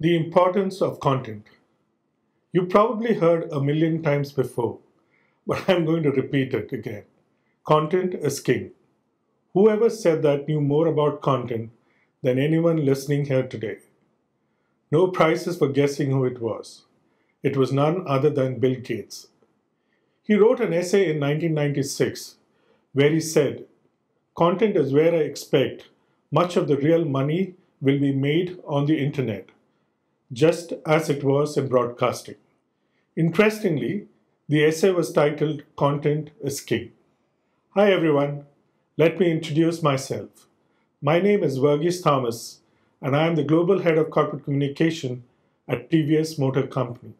The importance of content. You probably heard a million times before, but I'm going to repeat it again. Content is king. Whoever said that knew more about content than anyone listening here today. No prizes for guessing who it was. It was none other than Bill Gates. He wrote an essay in 1996 where he said, "Content is where I expect much of the real money will be made on the internet, just as it was in broadcasting." Interestingly, the essay was titled Content is King. Hi everyone, let me introduce myself. My name is Varghese Thomas and I am the Global Head of Corporate Communication at TVS Motor Company.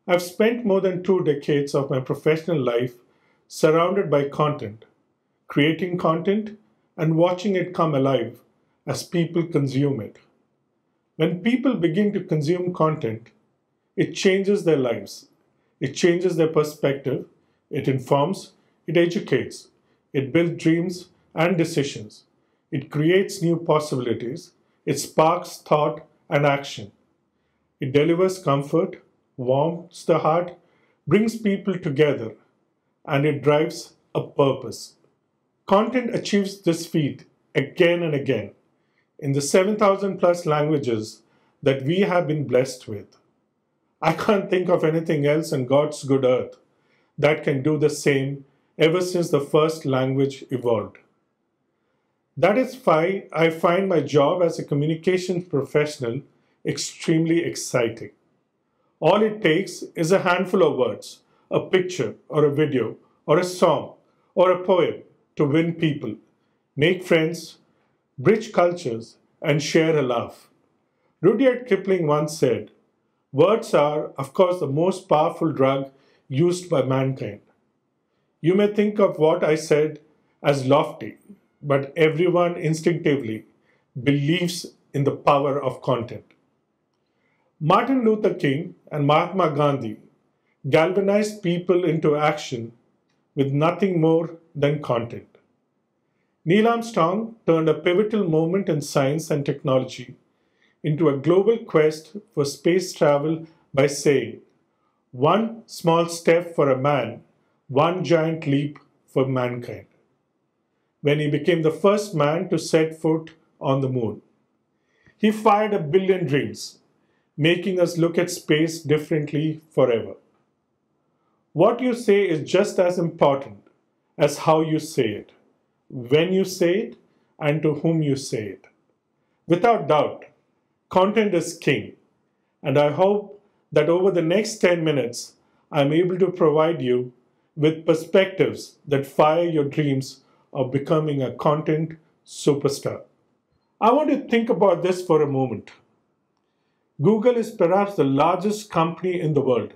I've spent more than 2 decades of my professional life surrounded by content, creating content and watching it come alive as people consume it. When people begin to consume content, it changes their lives. It changes their perspective. It informs, it educates, it builds dreams and decisions. It creates new possibilities. It sparks thought and action. It delivers comfort, warms the heart, brings people together, and it drives a purpose. Content achieves this feat again and again in the 7,000 plus languages that we have been blessed with. I can't think of anything else on God's good earth that can do the same ever since the first language evolved. That is why I find my job as a communications professional extremely exciting. All it takes is a handful of words, a picture or a video or a song or a poem to win people, make friends, bridge cultures, and share a laugh. Rudyard Kipling once said, "Words are, of course, the most powerful drug used by mankind." You may think of what I said as lofty, but everyone instinctively believes in the power of content. Martin Luther King and Mahatma Gandhi galvanized people into action with nothing more than content. Neil Armstrong turned a pivotal moment in science and technology into a global quest for space travel by saying, "One small step for a man, one giant leap for mankind," when he became the first man to set foot on the moon. He fired a billion dreams, making us look at space differently forever. What you say is just as important as how you say it, when you say it, and to whom you say it. Without doubt, content is king, and I hope that over the next 10 minutes, I'm able to provide you with perspectives that fire your dreams of becoming a content superstar. I want you to think about this for a moment. Google is perhaps the largest company in the world,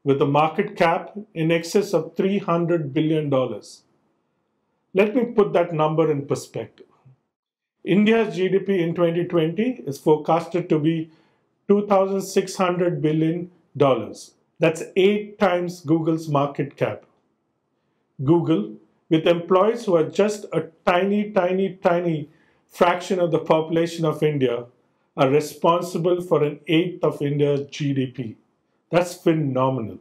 with a market cap in excess of $300 billion. Let me put that number in perspective. India's GDP in 2020 is forecasted to be $2,600 billion. That's 8 times Google's market cap. Google, with employees who are just a tiny fraction of the population of India, are responsible for an eighth of India's GDP. That's phenomenal.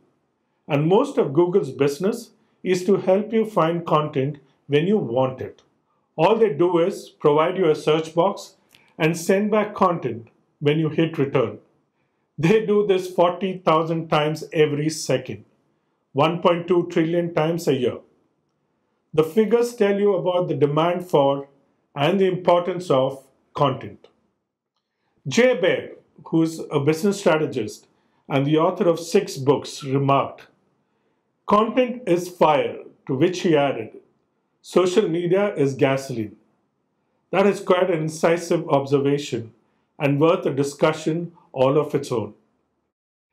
And most of Google's business is to help you find content when you want it. All they do is provide you a search box and send back content when you hit return. They do this 40,000 times every second, 1.2 trillion times a year. The figures tell you about the demand for and the importance of content. Jay Baer, who is a business strategist and the author of 6 books, remarked, "Content is fire," to which he added, "Social media is gasoline." That is quite an incisive observation and worth a discussion all of its own.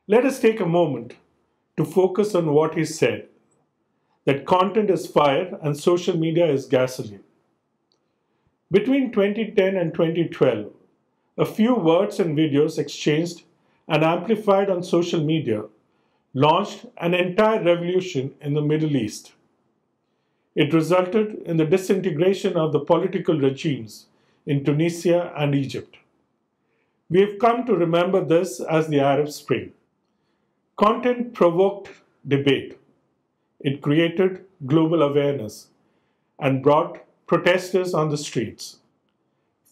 Let us take a moment to focus on what he said, that content is fire and social media is gasoline. Between 2010 and 2012, a few words and videos exchanged and amplified on social media launched an entire revolution in the Middle East. It resulted in the disintegration of the political regimes in Tunisia and Egypt. We have come to remember this as the Arab Spring. Content provoked debate. It created global awareness and brought protesters on the streets.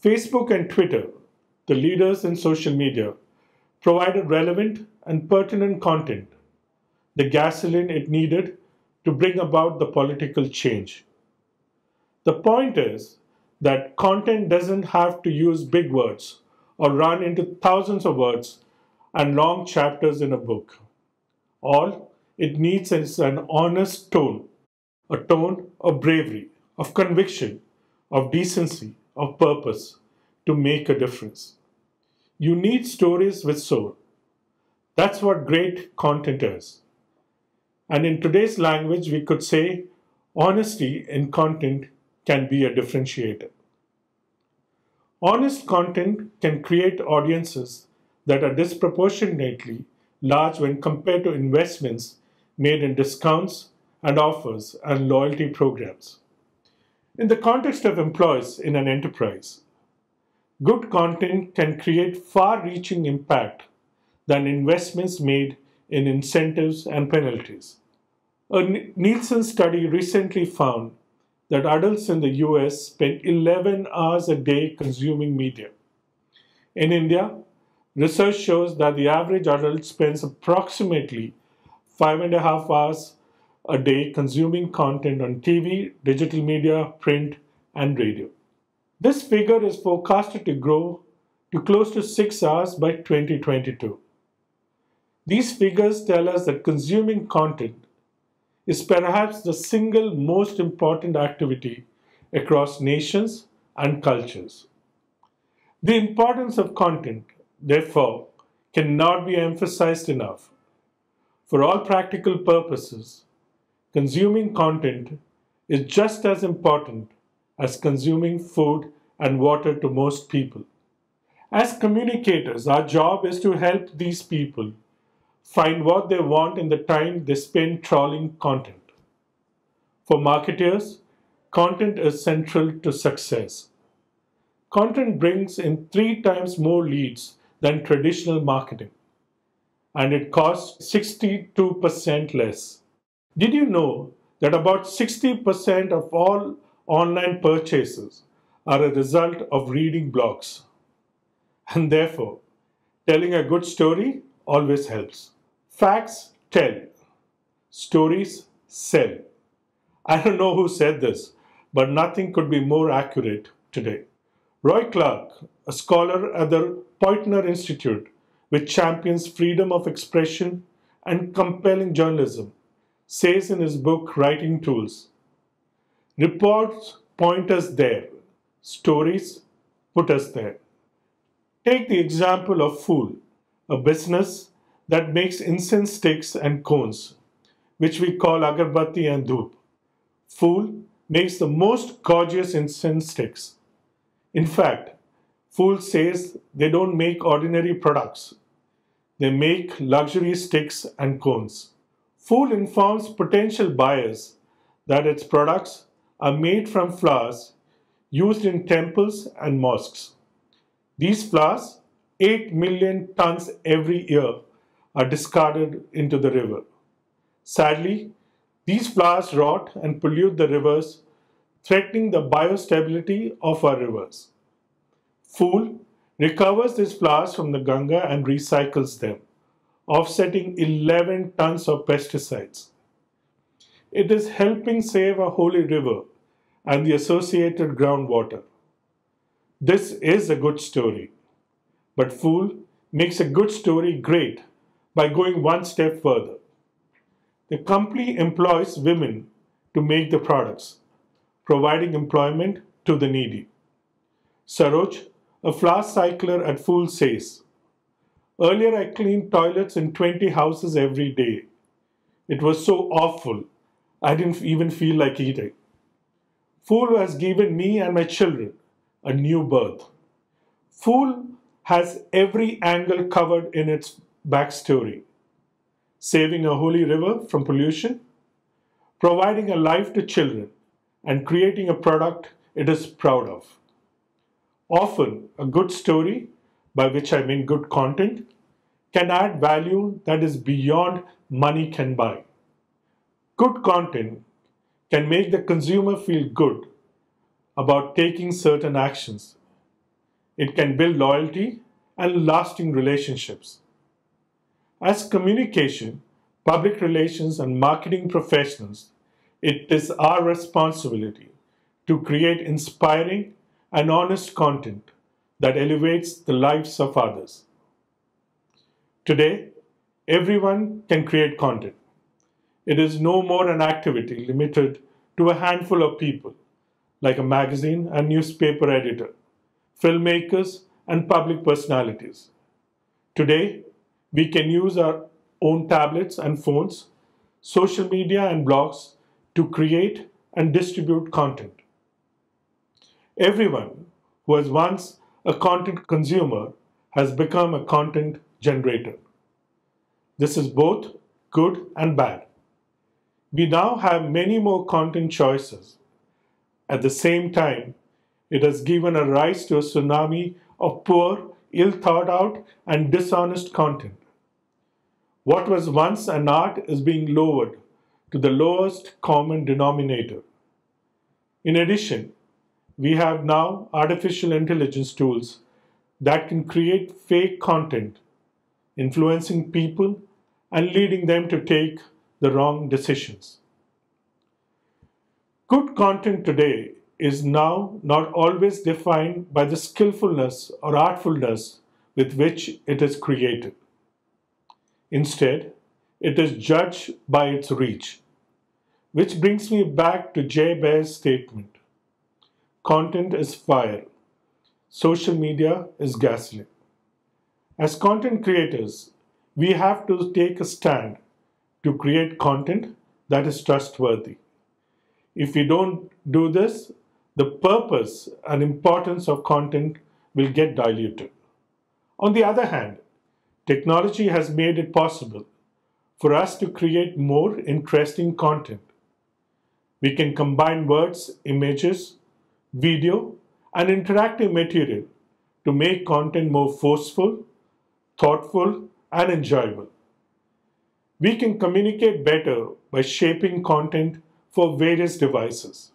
Facebook and Twitter, the leaders in social media, provided relevant and pertinent content, the gasoline it needed to bring about the political change. The point is that content doesn't have to use big words or run into thousands of words and long chapters in a book. All it needs is an honest tone, a tone of bravery, of conviction, of decency, of purpose to make a difference. You need stories with soul. That's what great content is. And in today's language, we could say honesty in content can be a differentiator. Honest content can create audiences that are disproportionately large when compared to investments made in discounts and offers and loyalty programs. In the context of employees in an enterprise, good content can create far-reaching impact than investments made in incentives and penalties. A Nielsen study recently found that adults in the US spend 11 hours a day consuming media. In India, research shows that the average adult spends approximately 5.5 hours a day consuming content on TV, digital media, print, and radio. This figure is forecasted to grow to close to 6 hours by 2022. These figures tell us that consuming content is perhaps the single most important activity across nations and cultures. The importance of content, therefore, cannot be emphasized enough. For all practical purposes, consuming content is just as important as consuming food and water to most people. As communicators, our job is to help these people find what they want in the time they spend trawling content. For marketers, content is central to success. Content brings in 3 times more leads than traditional marketing, and it costs 62% less. Did you know that about 60% of all online purchases are a result of reading blogs? And therefore, telling a good story always helps. Facts tell, stories sell. I don't know who said this, but nothing could be more accurate today. Roy Clark, a scholar at the Poitner Institute, which champions freedom of expression and compelling journalism, says in his book Writing Tools, reports point us there, stories put us there. Take the example of Fool, a business that makes incense sticks and cones, which we call agarbatti and dhoop. Fool makes the most gorgeous incense sticks. In fact, Fool says they don't make ordinary products. They make luxury sticks and cones. Fool informs potential buyers that its products are made from flowers used in temples and mosques. These flowers, 8 million tons every year, are discarded into the river. Sadly, these flowers rot and pollute the rivers, threatening the biostability of our rivers. Fool recovers these flowers from the Ganga and recycles them, offsetting 11 tons of pesticides. It is helping save a holy river and the associated groundwater. This is a good story. But Fool makes a good story great by going one step further. The company employs women to make the products, providing employment to the needy. Saroj, a flower cycler at Fool, says, "Earlier I cleaned toilets in 20 houses every day. It was so awful, I didn't even feel like eating. Fool has given me and my children a new birth." Fool has every angle covered in its backstory. Saving a holy river from pollution, providing a life to children, and creating a product it is proud of. Often a good story, by which I mean good content, can add value that is beyond money can buy. Good content can make the consumer feel good about taking certain actions. It can build loyalty and lasting relationships. As communication, public relations, and marketing professionals, it is our responsibility to create inspiring and honest content that elevates the lives of others. Today, everyone can create content. It is no more an activity limited to a handful of people, like a magazine and newspaper editor, filmmakers, and public personalities. Today, we can use our own tablets and phones, social media, and blogs to create and distribute content. Everyone who was once a content consumer has become a content generator. This is both good and bad. We now have many more content choices. At the same time, it has given a rise to a tsunami of poor, ill thought out, and dishonest content. What was once an art is being lowered to the lowest common denominator. In addition, we have now artificial intelligence tools that can create fake content, influencing people and leading them to take the wrong decisions. Good content today is now not always defined by the skillfulness or artfulness with which it is created. Instead, it is judged by its reach. Which brings me back to Jay Baer's statement: content is fire, social media is gasoline. As content creators, we have to take a stand to create content that is trustworthy. If we don't do this, the purpose and importance of content will get diluted. On the other hand, technology has made it possible for us to create more interesting content. We can combine words, images, video, and interactive material to make content more forceful, thoughtful, and enjoyable. We can communicate better by shaping content for various devices,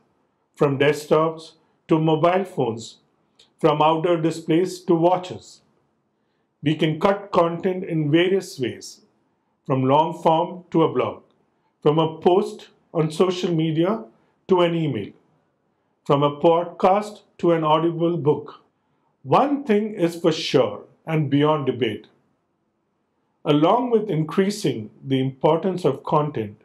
from desktops to mobile phones, from outdoor displays to watches. We can cut content in various ways, from long form to a blog, from a post on social media to an email, from a podcast to an audible book. One thing is for sure and beyond debate. Along with increasing the importance of content,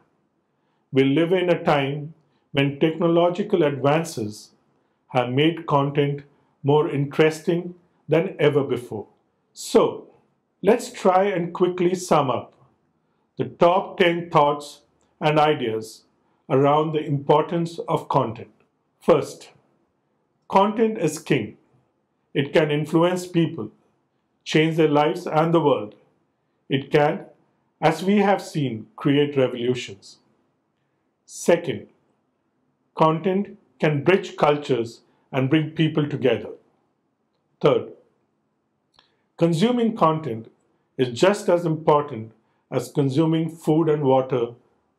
we live in a time when technological advances have made content more interesting than ever before. So, let's try and quickly sum up the top 10 thoughts and ideas around the importance of content. First, content is king. It can influence people, change their lives and the world. It can, as we have seen, create revolutions. Second, content can bridge cultures and bring people together. Third, consuming content is just as important as consuming food and water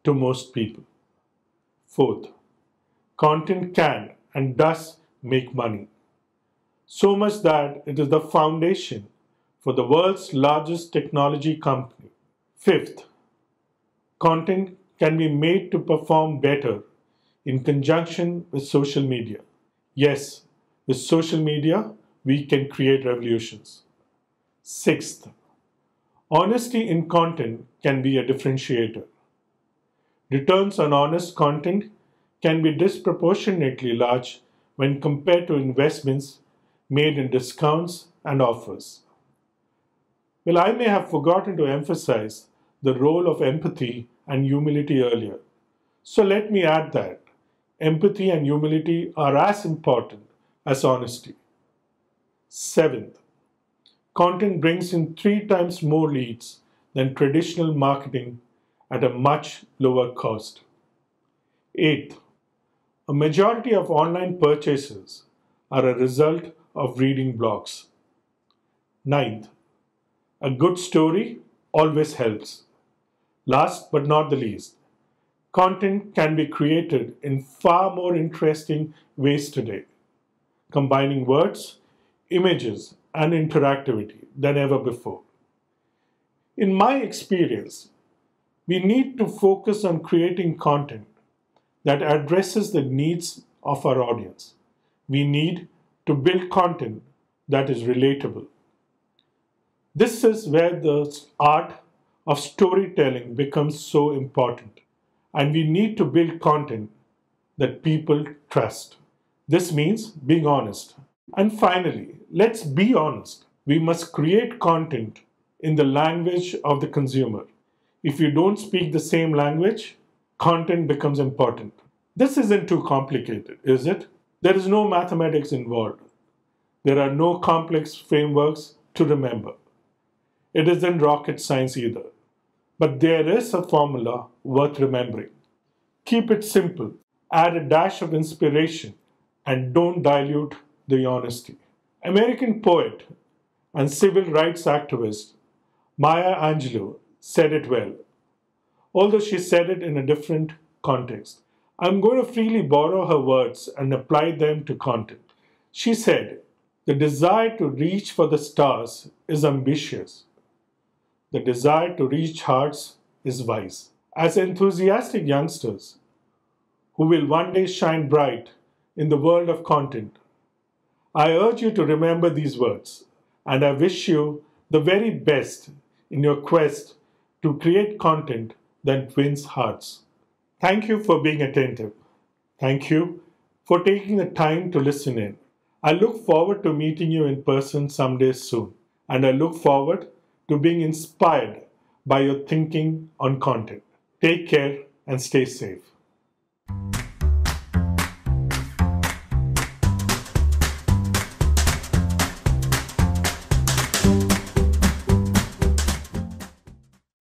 to most people. Fourth, content can and does make money. So much that it is the foundation for the world's largest technology company. Fifth, content can be made to perform better in conjunction with social media. Yes, with social media, we can create revolutions. Sixth, honesty in content can be a differentiator. Returns on honest content can be disproportionately large when compared to investments made in discounts and offers. Well, I may have forgotten to emphasize the role of empathy and humility earlier. So let me add that empathy and humility are as important as honesty. Seventh, content brings in 3 times more leads than traditional marketing at a much lower cost. Eighth, a majority of online purchases are a result of reading blogs. Ninth, a good story always helps. Last but not the least, content can be created in far more interesting ways today, combining words, images, and interactivity than ever before. In my experience, we need to focus on creating content that addresses the needs of our audience. We need to build content that is relatable. This is where the art of storytelling becomes so important, and we need to build content that people trust. This means being honest. And finally, let's be honest. We must create content in the language of the consumer. If you don't speak the same language, content becomes important. This isn't too complicated, is it? There is no mathematics involved. There are no complex frameworks to remember. It isn't rocket science either. But there is a formula worth remembering. Keep it simple, add a dash of inspiration, and don't dilute the honesty. American poet and civil rights activist Maya Angelou said it well, although she said it in a different context. I'm going to freely borrow her words and apply them to content. She said, "The desire to reach for the stars is ambitious. The desire to reach hearts is wise." As enthusiastic youngsters who will one day shine bright in the world of content, I urge you to remember these words, and I wish you the very best in your quest to create content that wins hearts. Thank you for being attentive. Thank you for taking the time to listen in. I look forward to meeting you in person someday soon, and I look forward to being inspired by your thinking on content. Take care and stay safe.